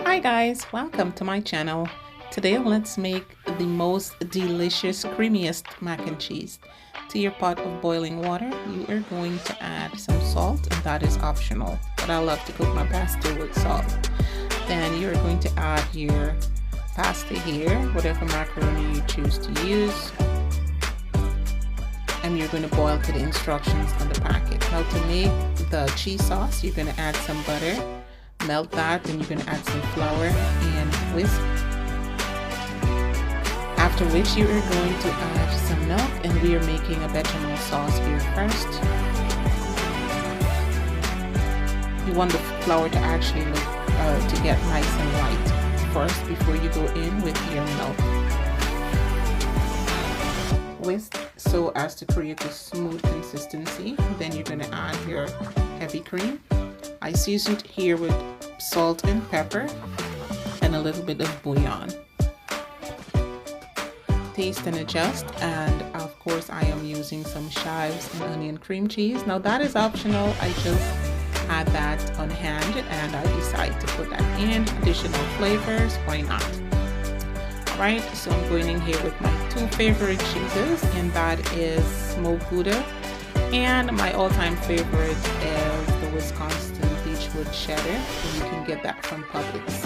Hi guys, welcome to my channel. Today let's make the most delicious creamiest mac and cheese. To your pot of boiling water, you are going to add some salt, and that is optional, but I love to cook my pasta with salt. Then you're going to add your pasta here, whatever macaroni you choose to use, and you're going to boil to the instructions on the packet. Now to make the cheese sauce, you're going to add some butter, melt that, then you're going to add some flour and whisk. After which you are going to add some milk, and we are making a bechamel sauce here first. You want the flour to actually look to get nice and white first before you go in with your milk. Whisk so as to create a smooth consistency. Then you're going to add your heavy cream. I seasoned here with salt and pepper and a little bit of bouillon. Taste and adjust, and of course I am using some chives and onion cream cheese. Now that is optional, I just had that on hand and I decided to put that in. Additional flavors, why not? Alright, so I'm going in here with my two favorite cheeses, and that is Smoked Gouda, and my all-time favorite is the Wisconsin Beechwood Cheddar, and you can get that from Publix.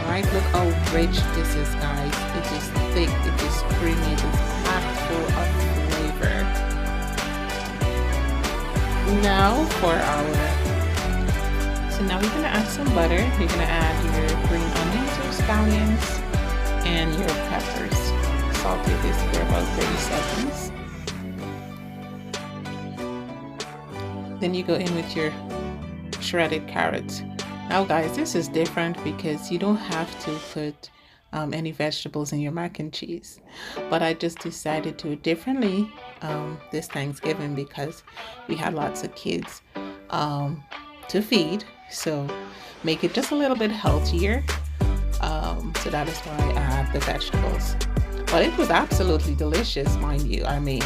Alright, look how rich this is, guys. It is thick, it is creamy, it is packed full of flavor. Now for so now we're going to add some butter. You're going to add your green onions or scallions and your peppers. Saute this for about 30 seconds. Then you go in with your shredded carrots. Now guys, this is different because you don't have to put any vegetables in your mac and cheese, but I just decided to do it differently this Thanksgiving because we had lots of kids to feed, so make it just a little bit healthier. So that is why I add the vegetables, but it was absolutely delicious, mind you. I mean,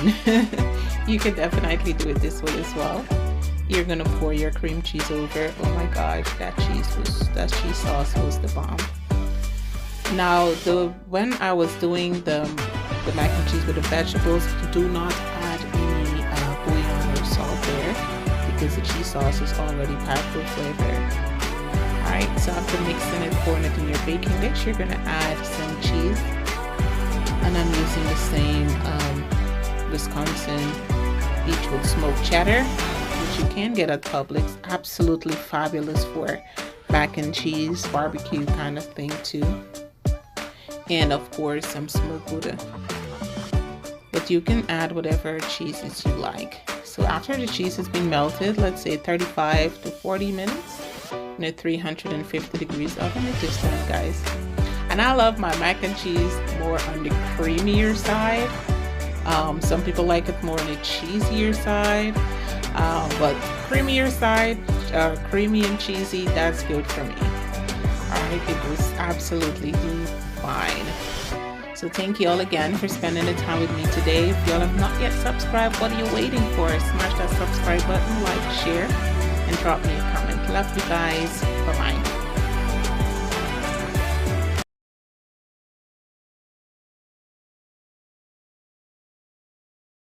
you could definitely do it this way as well. You're gonna pour your cream cheese over. Oh my gosh, that cheese sauce was the bomb. Now when I was doing the mac and cheese with the vegetables, do not add any bouillon or salt there because the cheese sauce is already packed with flavor. Alright, so after mixing it, pouring it in your baking dish, you're gonna add some cheese, and I'm using the same Wisconsin Beechwood Smoked Cheddar, which you can get at Publix. Absolutely fabulous for mac and cheese, barbecue kind of thing too. And of course some smoked Gouda. But you can add whatever cheeses you like. So after the cheese has been melted, let's say 35 to 40 minutes in a 350 degrees oven, it is done, guys. And I love my mac and cheese more on the creamier side. Some people like it more on the cheesier side. But creamier side, creamy and cheesy, that's good for me. Alright, it was absolutely fine. So thank you all again for spending the time with me today. If y'all have not yet subscribed, what are you waiting for? Smash that subscribe button, like, share, and drop me a comment. Love you guys. Bye bye.